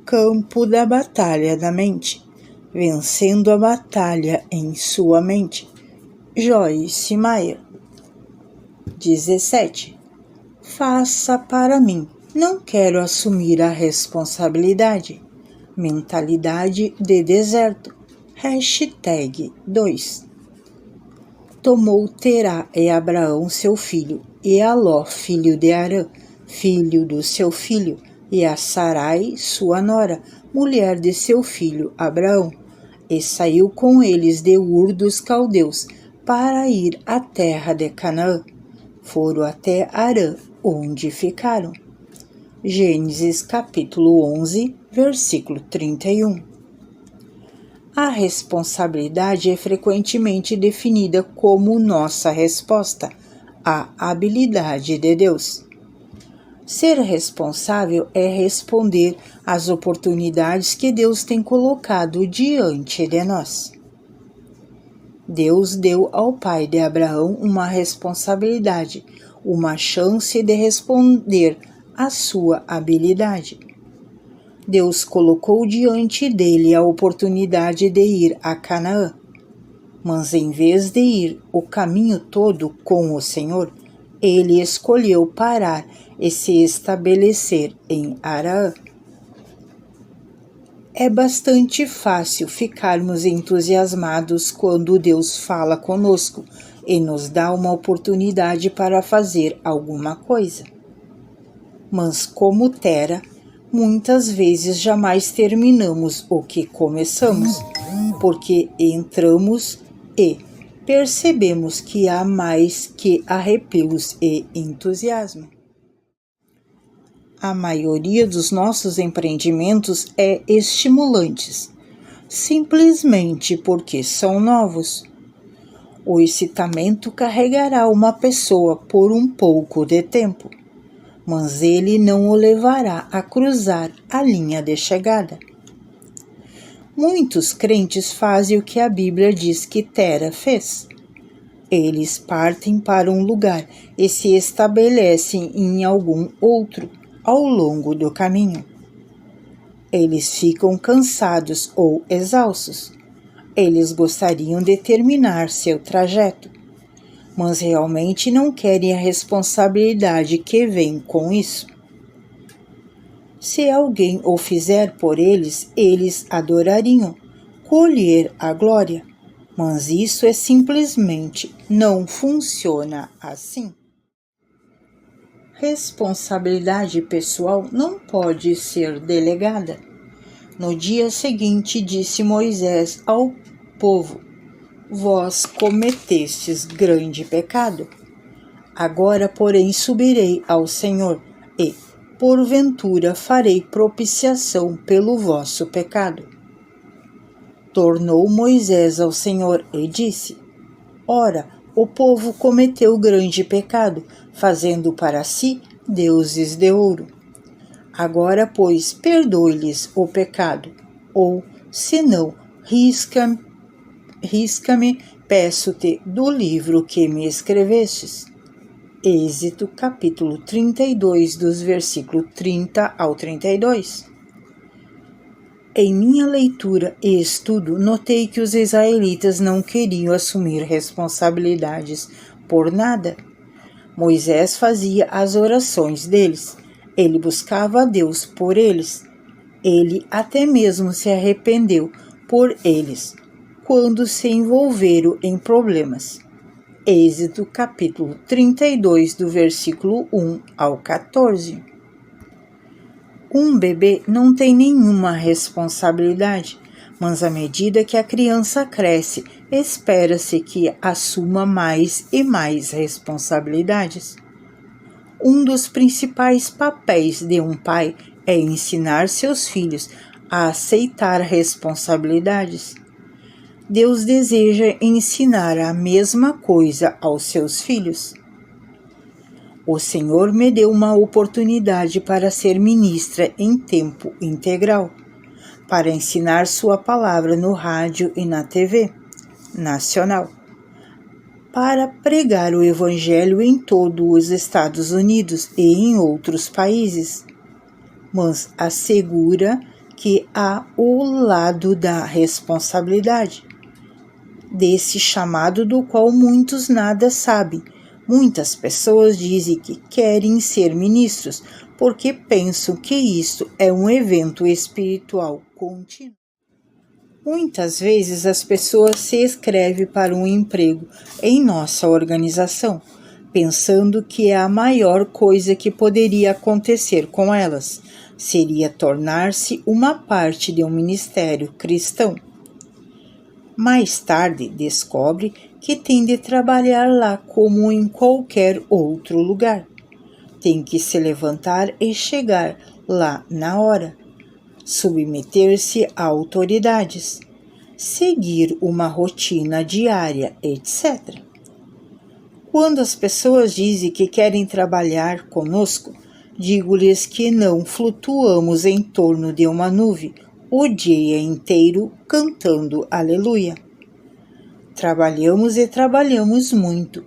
campo da batalha da mente, vencendo a batalha em sua mente. Joyce Meyer. 17. Faça para mim. Não quero assumir a responsabilidade. Mentalidade de deserto. #2. Tomou Terá e Abraão seu filho, e a Ló, filho de Arã, filho do seu filho, e a Sarai, sua nora, mulher de seu filho Abraão, e saiu com eles de Ur dos Caldeus, para ir à terra de Canaã. Foram até Arã, onde ficaram. Gênesis capítulo 11, versículo 31. A responsabilidade é frequentemente definida como nossa resposta à habilidade de Deus. Ser responsável é responder às oportunidades que Deus tem colocado diante de nós. Deus deu ao pai de Abraão uma responsabilidade, uma chance de responder à sua habilidade. Deus colocou diante dele a oportunidade de ir a Canaã, mas em vez de ir o caminho todo com o Senhor, ele escolheu parar e se estabelecer em Arã. É bastante fácil ficarmos entusiasmados quando Deus fala conosco e nos dá uma oportunidade para fazer alguma coisa. Mas como Tera, muitas vezes jamais terminamos o que começamos, porque entramos e percebemos que há mais que arrepios e entusiasmo. A maioria dos nossos empreendimentos é estimulantes, simplesmente porque são novos. O excitamento carregará uma pessoa por um pouco de tempo, mas ele não o levará a cruzar a linha de chegada. Muitos crentes fazem o que a Bíblia diz que Tera fez. Eles partem para um lugar e se estabelecem em algum outro ao longo do caminho. Eles ficam cansados ou exaustos. Eles gostariam de terminar seu trajeto, mas realmente não querem a responsabilidade que vem com isso. Se alguém o fizer por eles, eles adorariam colher a glória, mas isso é simplesmente não funciona assim. Responsabilidade pessoal não pode ser delegada. No dia seguinte disse Moisés ao povo: Vós cometestes grande pecado. Agora, porém, subirei ao Senhor e, porventura, farei propiciação pelo vosso pecado. Tornou Moisés ao Senhor e disse: Ora, o povo cometeu grande pecado, fazendo para si deuses de ouro. Agora, pois, perdoe-lhes o pecado, ou, se não, risca-me, peço-te, do livro que me escrevestes. Êxodo capítulo 32, dos versículos 30 ao 32. Em minha leitura e estudo, notei que os israelitas não queriam assumir responsabilidades por nada. Moisés fazia as orações deles. Ele buscava a Deus por eles. Ele até mesmo se arrependeu por eles, quando se envolveram em problemas. Êxodo capítulo 32, do versículo 1 ao 14. Um bebê não tem nenhuma responsabilidade, mas à medida que a criança cresce, espera-se que assuma mais e mais responsabilidades. Um dos principais papéis de um pai é ensinar seus filhos a aceitar responsabilidades. Deus deseja ensinar a mesma coisa aos seus filhos. O Senhor me deu uma oportunidade para ser ministra em tempo integral, para ensinar sua palavra no rádio e na TV nacional, para pregar o Evangelho em todos os Estados Unidos e em outros países, mas assegura que há o lado da responsabilidade, desse chamado do qual muitos nada sabem. Muitas pessoas dizem que querem ser ministros porque pensam que isto é um evento espiritual contínuo. Muitas vezes as pessoas se inscrevem para um emprego em nossa organização, pensando que a maior coisa que poderia acontecer com elas seria tornar-se uma parte de um ministério cristão. Mais tarde, descobre que tem de trabalhar lá como em qualquer outro lugar. Tem que se levantar e chegar lá na hora, submeter-se a autoridades, seguir uma rotina diária, etc. Quando as pessoas dizem que querem trabalhar conosco, digo-lhes que não flutuamos em torno de uma nuvem o dia inteiro cantando aleluia. Trabalhamos e trabalhamos muito,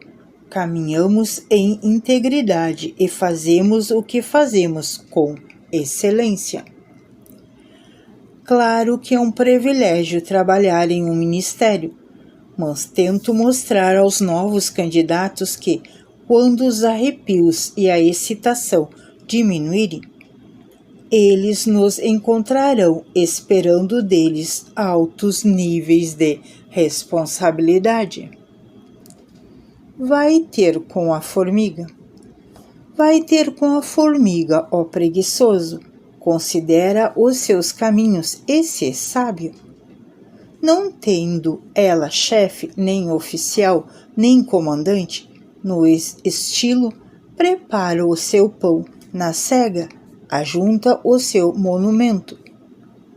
caminhamos em integridade e fazemos o que fazemos com excelência. Claro que é um privilégio trabalhar em um ministério, mas tento mostrar aos novos candidatos que, quando os arrepios e a excitação diminuírem, eles nos encontrarão esperando deles altos níveis de responsabilidade. Vai ter com a formiga. Vai ter com a formiga, ó preguiçoso. Considera os seus caminhos e se sábio. Não tendo ela chefe, nem oficial, nem comandante, no estilo, prepara o seu pão na cega, ajunta o seu monumento.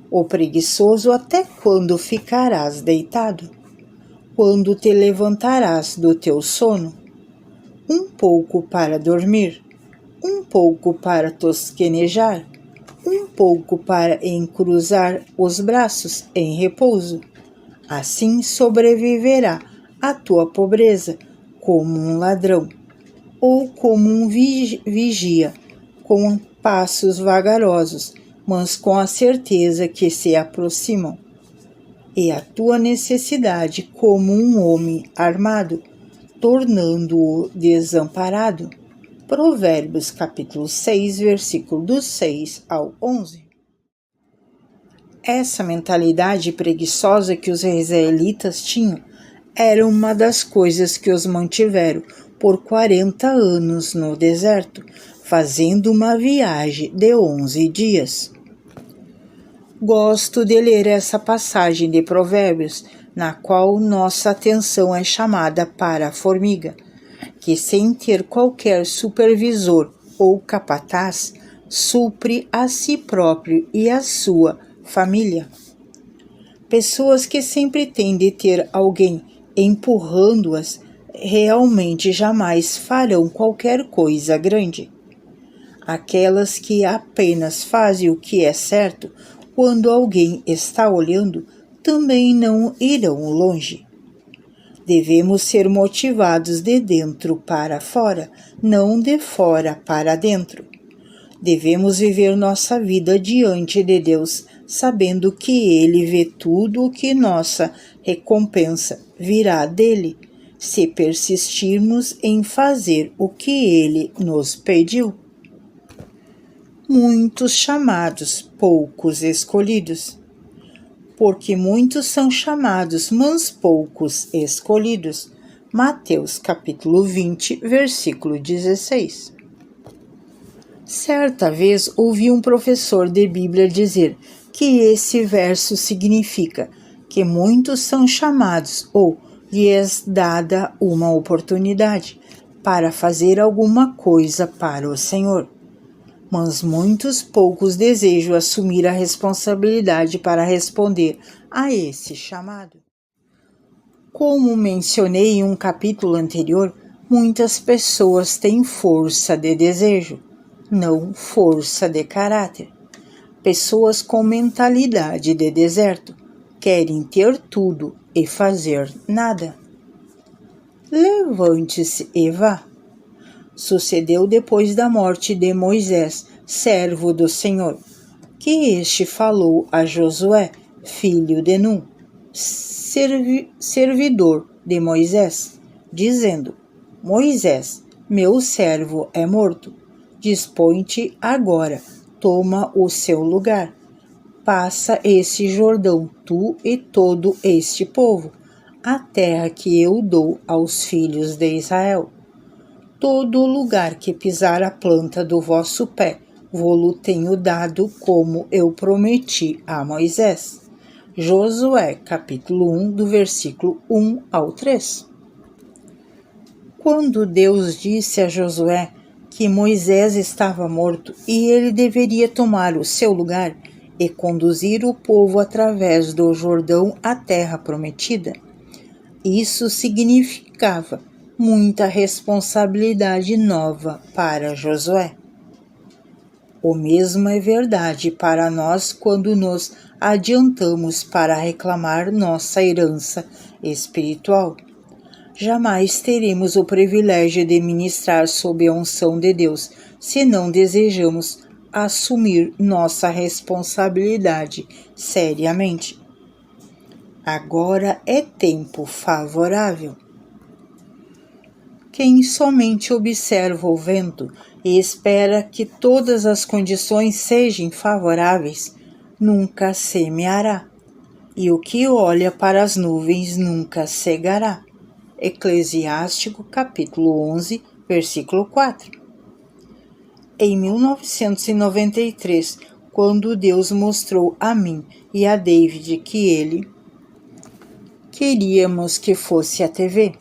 O preguiçoso, até quando ficarás deitado? Quando te levantarás do teu sono? Um pouco para dormir, um pouco para tosquenejar, um pouco para encruzar os braços em repouso. Assim sobreviverá a tua pobreza como um ladrão, ou como um vigia, com passos vagarosos, mas com a certeza que se aproximam, e a tua necessidade como um homem armado, tornando-o desamparado. Provérbios capítulo 6, versículo do 6 ao 11. Essa mentalidade preguiçosa que os israelitas tinham era uma das coisas que os mantiveram por 40 anos no deserto, fazendo uma viagem de 11 dias. Gosto de ler essa passagem de Provérbios, na qual nossa atenção é chamada para a formiga, que sem ter qualquer supervisor ou capataz, supre a si próprio e a sua família. Pessoas que sempre têm de ter alguém empurrando-as realmente jamais farão qualquer coisa grande. Aquelas que apenas fazem o que é certo quando alguém está olhando também não irão longe. Devemos ser motivados de dentro para fora, não de fora para dentro. Devemos viver nossa vida diante de Deus, sabendo que Ele vê tudo o que nossa recompensa virá dele, se persistirmos em fazer o que Ele nos pediu. Muitos chamados, poucos escolhidos. Porque muitos são chamados, mas poucos escolhidos. Mateus capítulo 20, versículo 16. Certa vez ouvi um professor de Bíblia dizer que esse verso significa que muitos são chamados ou lhes dada uma oportunidade para fazer alguma coisa para o Senhor. Mas muitos poucos desejam assumir a responsabilidade para responder a esse chamado. Como mencionei em um capítulo anterior, muitas pessoas têm força de desejo, não força de caráter. Pessoas com mentalidade de deserto querem ter tudo e fazer nada. Levante-se e vá. Sucedeu depois da morte de Moisés, servo do Senhor. que este falou a Josué, filho de Nun, servidor de Moisés, dizendo: Moisés, meu servo é morto. Dispõe-te agora, toma o seu lugar. Passa esse Jordão, tu e todo este povo, a terra que eu dou aos filhos de Israel. Todo lugar que pisar a planta do vosso pé, vô-lo tenho dado como eu prometi a Moisés. Josué, capítulo 1, do versículo 1 ao 3. Quando Deus disse a Josué que Moisés estava morto e ele deveria tomar o seu lugar e conduzir o povo através do Jordão à terra prometida, isso significava muita responsabilidade nova para Josué. O mesmo é verdade para nós quando nos adiantamos para reclamar nossa herança espiritual. Jamais teremos o privilégio de ministrar sob a unção de Deus se não desejamos assumir nossa responsabilidade seriamente. Agora é tempo favorável. Quem somente observa o vento e espera que todas as condições sejam favoráveis, nunca semeará, e o que olha para as nuvens nunca cegará. Eclesiástico, capítulo 11, versículo 4. Em 1993, quando Deus mostrou a mim e a David que ele queríamos que fosse a TV,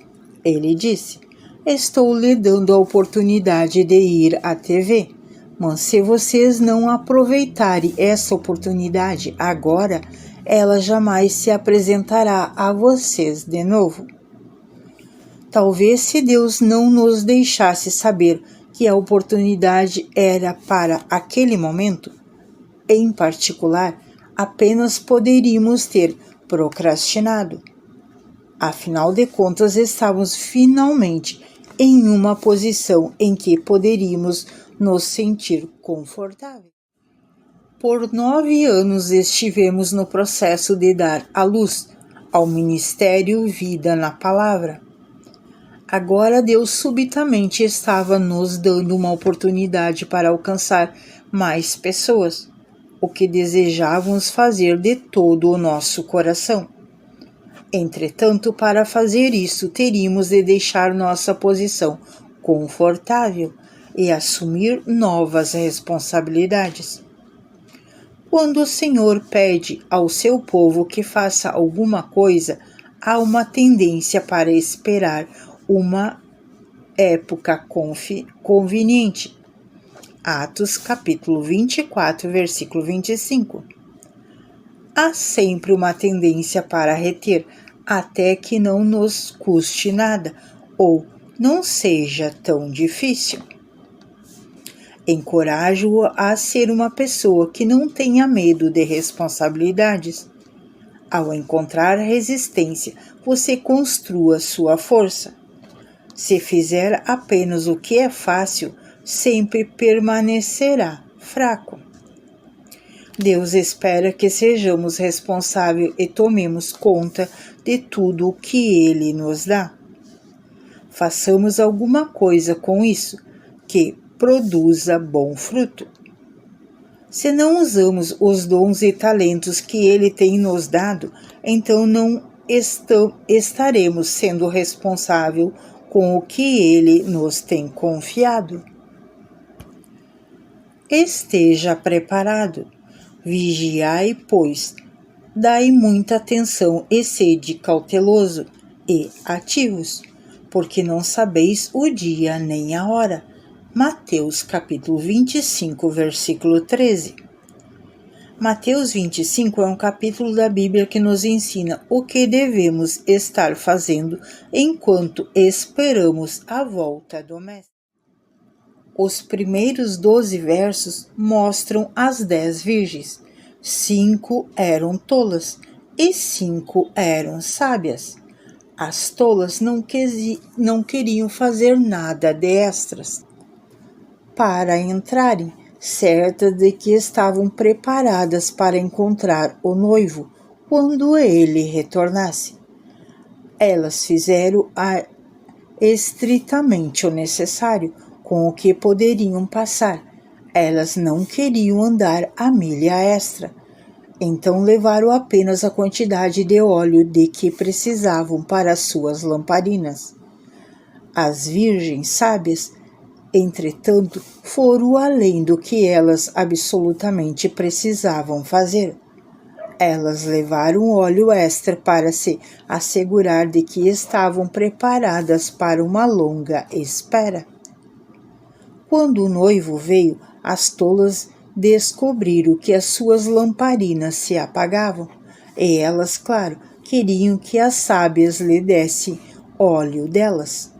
ele disse: estou lhe dando a oportunidade de ir à TV, mas se vocês não aproveitarem essa oportunidade agora, ela jamais se apresentará a vocês de novo. Talvez se Deus não nos deixasse saber que a oportunidade era para aquele momento, em particular, apenas poderíamos ter procrastinado. Afinal de contas, estávamos finalmente em uma posição em que poderíamos nos sentir confortáveis. Por 9 anos estivemos no processo de dar à luz ao ministério Vida na Palavra. Agora Deus subitamente estava nos dando uma oportunidade para alcançar mais pessoas, o que desejávamos fazer de todo o nosso coração. Entretanto, para fazer isso, teríamos de deixar nossa posição confortável e assumir novas responsabilidades. Quando o Senhor pede ao seu povo que faça alguma coisa, há uma tendência para esperar uma época conveniente. Atos, capítulo 24, versículo 25. Há sempre uma tendência para reter, até que não nos custe nada ou não seja tão difícil. Encorajo-o a ser uma pessoa que não tenha medo de responsabilidades. Ao encontrar resistência, você construa sua força. Se fizer apenas o que é fácil, sempre permanecerá fraco. Deus espera que sejamos responsáveis e tomemos conta de tudo o que Ele nos dá. Façamos alguma coisa com isso, que produza bom fruto. Se não usamos os dons e talentos que Ele tem nos dado, então não estaremos sendo responsáveis com o que Ele nos tem confiado. Esteja preparado. Vigiai, pois, dai muita atenção e sede cauteloso e ativos, porque não sabeis o dia nem a hora. Mateus capítulo 25, versículo 13. Mateus 25 é um capítulo da Bíblia que nos ensina o que devemos estar fazendo enquanto esperamos a volta do Mestre. Os primeiros 12 versos mostram as 10 virgens. 5 eram tolas e 5 eram sábias. As tolas não queriam fazer nada de extras para entrarem, certas de que estavam preparadas para encontrar o noivo quando ele retornasse. Elas fizeram estritamente o necessário com o que poderiam passar. Elas não queriam andar a milha extra. Então levaram apenas a quantidade de óleo de que precisavam para suas lamparinas. As virgens sábias, entretanto, foram além do que elas absolutamente precisavam fazer. Elas levaram óleo extra para se assegurar de que estavam preparadas para uma longa espera. Quando o noivo veio, as tolas descobriram que as suas lamparinas se apagavam, e elas, claro, queriam que as sábias lhe dessem óleo delas.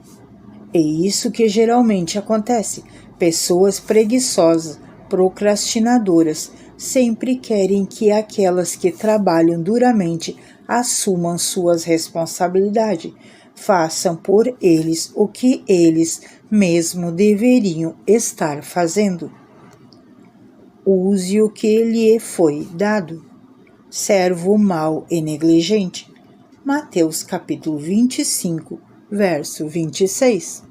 É isso que geralmente acontece. Pessoas preguiçosas, procrastinadoras, sempre querem que aquelas que trabalham duramente assumam suas responsabilidades, façam por eles o que eles mesmo deveriam estar fazendo. Use o que lhe foi dado. Servo mau e negligente. Mateus capítulo 25, verso 26.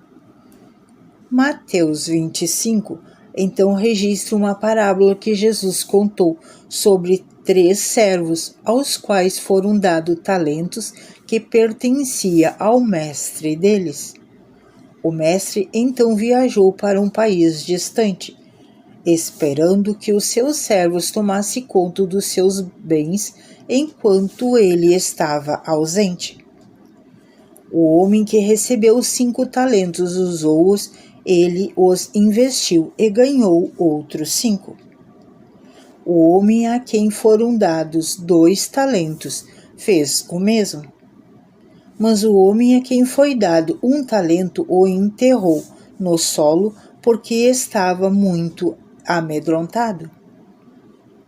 Mateus 25, então registra uma parábola que Jesus contou sobre 3 servos, aos quais foram dados talentos que pertencia ao mestre deles. O mestre então viajou para um país distante, esperando que os seus servos tomassem conta dos seus bens enquanto ele estava ausente. O homem que recebeu os 5 talentos usou-os, ele os investiu e ganhou outros 5. O homem a quem foram dados 2 talentos fez o mesmo. Mas o homem a quem foi dado 1 talento o enterrou no solo porque estava muito amedrontado.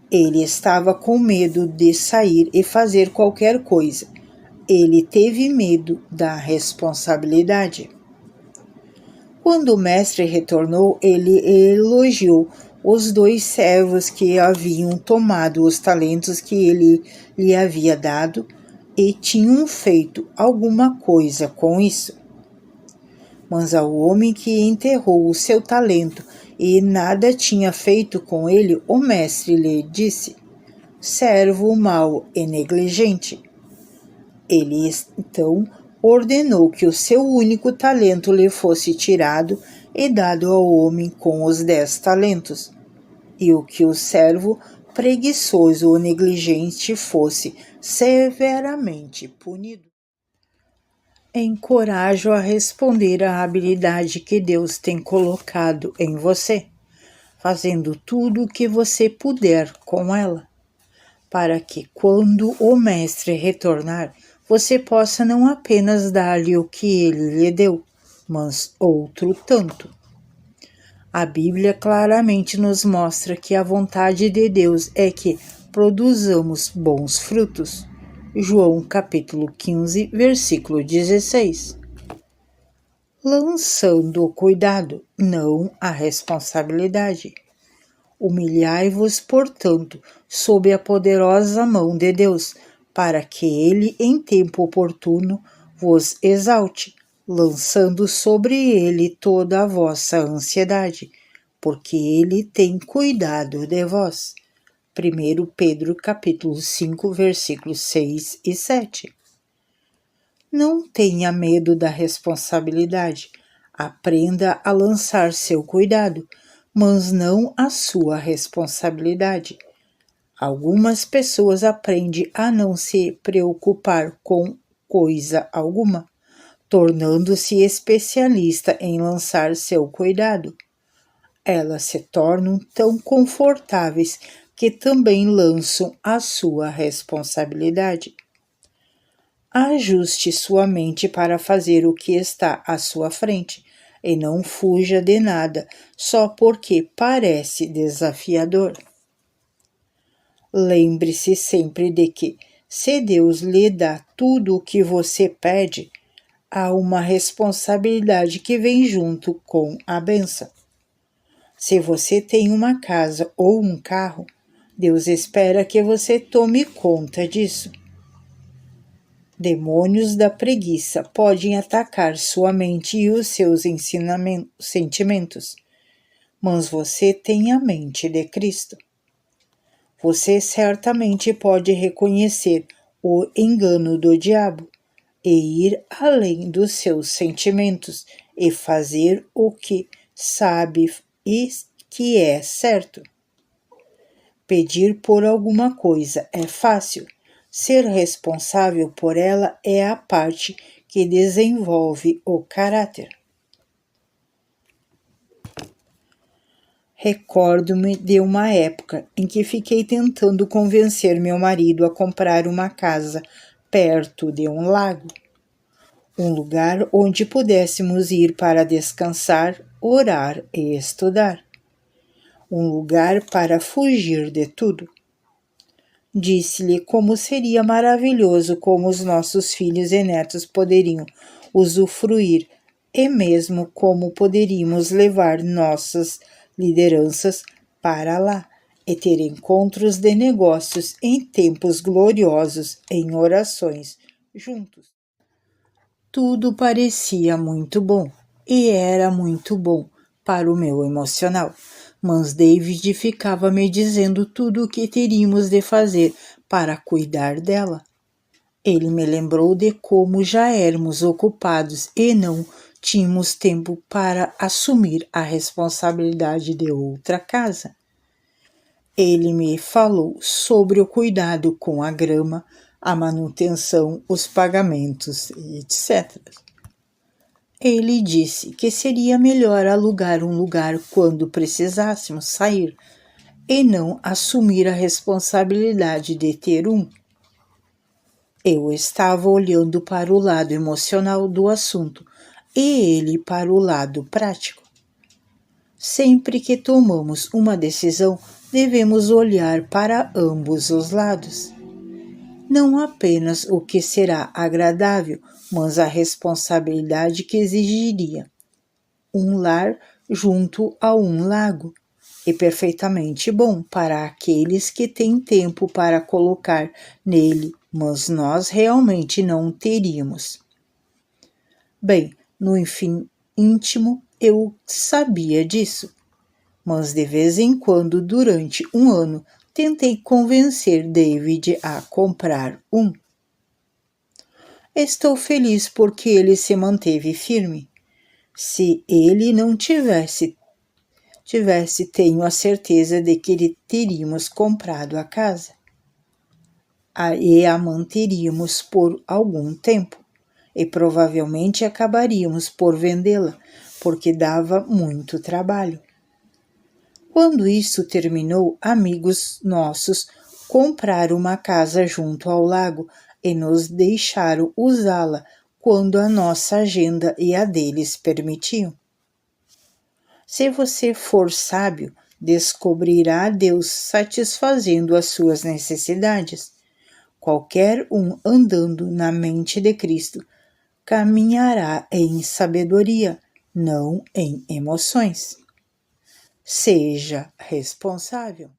Ele estava com medo de sair e fazer qualquer coisa. Ele teve medo da responsabilidade. Quando o mestre retornou, ele elogiou os 2 servos que haviam tomado os talentos que ele lhe havia dado e tinham feito alguma coisa com isso. Mas ao homem que enterrou o seu talento e nada tinha feito com ele, o mestre lhe disse: servo mau e negligente. Ele então ordenou que o seu único talento lhe fosse tirado e dado ao homem com os 10 talentos, e o que o servo preguiçoso ou negligente fosse severamente punido. Encorajo a responder à habilidade que Deus tem colocado em você, fazendo tudo o que você puder com ela, para que quando o mestre retornar, você possa não apenas dar-lhe o que ele lhe deu, mas outro tanto. A Bíblia claramente nos mostra que a vontade de Deus é que produzamos bons frutos. João capítulo 15, versículo 16. Lançando o cuidado, não a responsabilidade. Humilhai-vos, portanto, sob a poderosa mão de Deus, para que ele, em tempo oportuno, vos exalte, lançando sobre ele toda a vossa ansiedade, porque ele tem cuidado de vós. 1 Pedro capítulo 5, versículos 6 e 7. Não tenha medo da responsabilidade. Aprenda a lançar seu cuidado, mas não a sua responsabilidade. Algumas pessoas aprendem a não se preocupar com coisa alguma, tornando-se especialista em lançar seu cuidado. Elas se tornam tão confortáveis que também lançam a sua responsabilidade. Ajuste sua mente para fazer o que está à sua frente e não fuja de nada só porque parece desafiador. Lembre-se sempre de que, se Deus lhe dá tudo o que você pede, há uma responsabilidade que vem junto com a bênção. Se você tem uma casa ou um carro, Deus espera que você tome conta disso. Demônios da preguiça podem atacar sua mente e os seus sentimentos, mas você tem a mente de Cristo. Você certamente pode reconhecer o engano do diabo e ir além dos seus sentimentos e fazer o que sabe e que é certo. Pedir por alguma coisa é fácil. Ser responsável por ela é a parte que desenvolve o caráter. Recordo-me de uma época em que fiquei tentando convencer meu marido a comprar uma casa perto de um lago, um lugar onde pudéssemos ir para descansar, orar e estudar, um lugar para fugir de tudo. Disse-lhe como seria maravilhoso como os nossos filhos e netos poderiam usufruir e mesmo como poderíamos levar nossas lideranças para lá e ter encontros de negócios em tempos gloriosos em orações juntos. Tudo parecia muito bom e era muito bom para o meu emocional. Mas David ficava me dizendo tudo o que teríamos de fazer para cuidar dela. Ele me lembrou de como já éramos ocupados e não tínhamos tempo para assumir a responsabilidade de outra casa. Ele me falou sobre o cuidado com a grama, a manutenção, os pagamentos, etc. Ele disse que seria melhor alugar um lugar quando precisássemos sair e não assumir a responsabilidade de ter um. Eu estava olhando para o lado emocional do assunto e ele para o lado prático. Sempre que tomamos uma decisão, devemos olhar para ambos os lados. Não apenas o que será agradável, mas a responsabilidade que exigiria. Um lar junto a um lago é perfeitamente bom para aqueles que têm tempo para colocar nele, mas nós realmente não teríamos. Bem, no íntimo eu sabia disso, mas de vez em quando, durante um ano, tentei convencer David a comprar um. Estou feliz porque ele se manteve firme. Se ele não tivesse, tenho a certeza de que teríamos comprado a casa e a manteríamos por algum tempo e provavelmente acabaríamos por vendê-la, porque dava muito trabalho. Quando isso terminou, amigos nossos compraram uma casa junto ao lago e nos deixaram usá-la quando a nossa agenda e a deles permitiam. Se você for sábio, descobrirá Deus satisfazendo as suas necessidades. Qualquer um andando na mente de Cristo caminhará em sabedoria, não em emoções. Seja responsável.